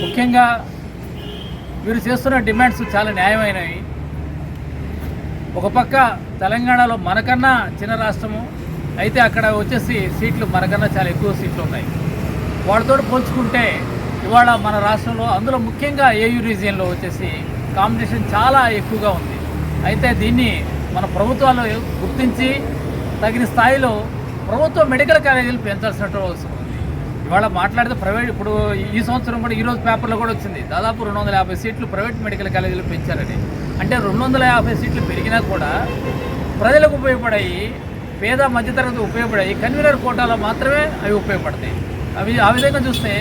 ముఖ్యంగా వీరు చేస్తున్న డిమాండ్స్ చాలా న్యాయమైనవి. ఒక పక్క తెలంగాణలో మనకన్నా చిన్న రాష్ట్రము అయితే అక్కడ వచ్చేసి సీట్లు మనకన్నా చాలా ఎక్కువ సీట్లు ఉన్నాయి. వాళ్ళతో పోల్చుకుంటే ఇవాళ మన రాష్ట్రంలో అందులో ముఖ్యంగా ఏయూ రీజియన్లో వచ్చేసి కాంపిటీషన్ చాలా ఎక్కువగా ఉంది. అయితే దీన్ని మన ప్రభుత్వాలు గుర్తించి తగిన స్థాయిలో ప్రభుత్వ మెడికల్ కాలేజీలు పెంచాల్సినట్టు అవసరం ఉంది. ఇవాళ మాట్లాడితే ప్రైవేట్ ఇప్పుడు ఈ సంవత్సరం కూడా ఈరోజు పేపర్లో కూడా వచ్చింది, దాదాపు 250 సీట్లు ప్రైవేట్ మెడికల్ కాలేజీలు పెంచారని. అంటే 250 సీట్లు పెరిగినా కూడా ప్రజలకు ఉపయోగపడాయి, పేద మధ్యతరగతి ఉపయోగపడాయి, కన్వీనర్ కోటాలో మాత్రమే అవి ఉపయోగపడతాయి. ఆ విధంగా చూస్తే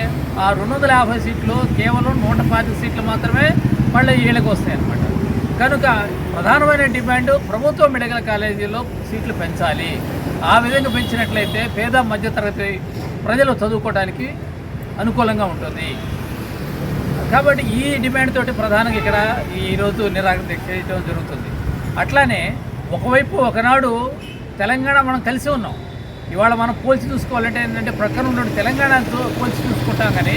ఆ 250 సీట్లు కేవలం 125 సీట్లు మాత్రమే మళ్ళీ వీళ్ళకి వస్తాయి అన్నమాట. కనుక ప్రధానమైన డిమాండ్ ప్రభుత్వ మెడికల్ కాలేజీలో సీట్లు పెంచాలి. ఆ విధంగా పెంచినట్లయితే పేద మధ్యతరగతి ప్రజలు చదువుకోవడానికి అనుకూలంగా ఉంటుంది. కాబట్టి ఈ డిమాండ్ తోటి ప్రధానంగా ఇక్కడ ఈరోజు నిరాకరణ దీక్ష చేయడం జరుగుతుంది. అట్లానే ఒకవైపు ఒకనాడు తెలంగాణ మనం కలిసి ఉన్నాం. ఇవాళ మనం పోల్చి చూసుకోవాలంటే ఏంటంటే ప్రక్కన ఉన్నటువంటి తెలంగాణతో పోల్చి చూసుకుంటాం, కానీ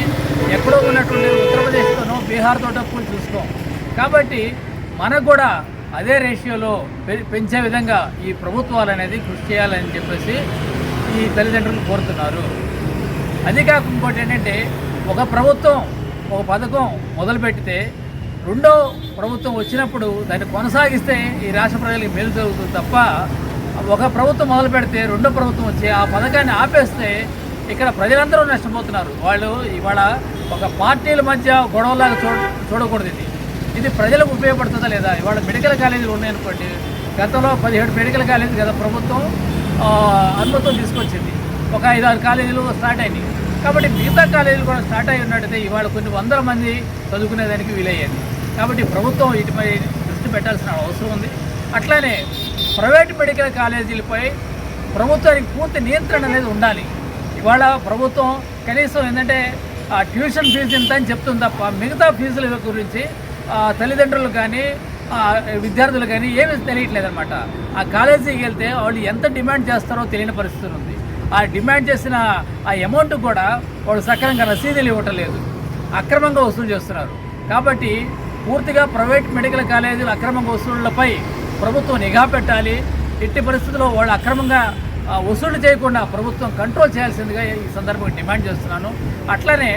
ఎక్కడో ఉన్నటువంటి ఉత్తరప్రదేశ్తోనో బీహార్తోటో పోల్చి చూసుకోం. కాబట్టి మనకు కూడా అదే రేషియోలో పెంచే విధంగా ఈ ప్రభుత్వాలు అనేది కృషి చేయాలని చెప్పేసి ఈ తల్లిదండ్రులు కోరుతున్నారు. అది కాకుండా ఇంకోటి ఏంటంటే ఒక ప్రభుత్వం ఒక పథకం మొదలుపెట్టితే రెండో ప్రభుత్వం వచ్చినప్పుడు దాన్ని కొనసాగిస్తే ఈ రాష్ట్ర ప్రజలకు మేలు జరుగుతుంది తప్ప ఒక ప్రభుత్వం మొదలు పెడితే రెండో ప్రభుత్వం వచ్చి ఆ పథకాన్ని ఆపేస్తే ఇక్కడ ప్రజలందరూ నష్టపోతున్నారు. వాళ్ళు ఇవాళ ఒక పార్టీల మధ్య గొడవలాగా చూడకూడదు. ఇది ప్రజలకు ఉపయోగపడుతుందా లేదా? ఇవాళ మెడికల్ కాలేజీలు ఉన్నాయనుకోండి, గతంలో 17 మెడికల్ కాలేజీలు కదా ప్రభుత్వం అనుమతులు తీసుకొచ్చింది, ఒక 5-6 కాలేజీలు స్టార్ట్ అయినాయి. కాబట్టి మిగతా కాలేజీలు కూడా స్టార్ట్ అయి ఉన్నట్టయితే ఇవాళ కొన్ని వందల మంది చదువుకునేదానికి వీలయ్యేది. కాబట్టి ప్రభుత్వం వీటిపై దృష్టి పెట్టాల్సిన అవసరం ఉంది. అట్లానే ప్రైవేట్ మెడికల్ కాలేజీలపై ప్రభుత్వానికి పూర్తి నియంత్రణ అనేది ఉండాలి. ఇవాళ ప్రభుత్వం కనీసం ఏంటంటే ట్యూషన్ ఫీజు ఇంత అని చెప్తుంది తప్ప మిగతా ఫీజుల గురించి తల్లిదండ్రులు కానీ విద్యార్థులు కానీ ఏమీ తెలియట్లేదు అనమాట. ఆ కాలేజీకి వెళ్తే వాళ్ళు ఎంత డిమాండ్ చేస్తారో తెలియని పరిస్థితి ఉంది. ఆ డిమాండ్ చేసిన ఆ అమౌంట్ కూడా వాళ్ళు సక్రమంగా రసీదులు ఇవ్వటం లేదు, అక్రమంగా వసూలు చేస్తున్నారు. కాబట్టి పూర్తిగా ప్రైవేట్ మెడికల్ కాలేజీల అక్రమంగా వసూళ్లపై ప్రభుత్వం నిఘా పెట్టాలి. ఎట్టి పరిస్థితుల్లో వాళ్ళు అక్రమంగా వసూలు చేయకుండా ప్రభుత్వం కంట్రోల్ చేయాల్సిందిగా ఈ సందర్భంగా డిమాండ్ చేస్తున్నాను. అట్లనే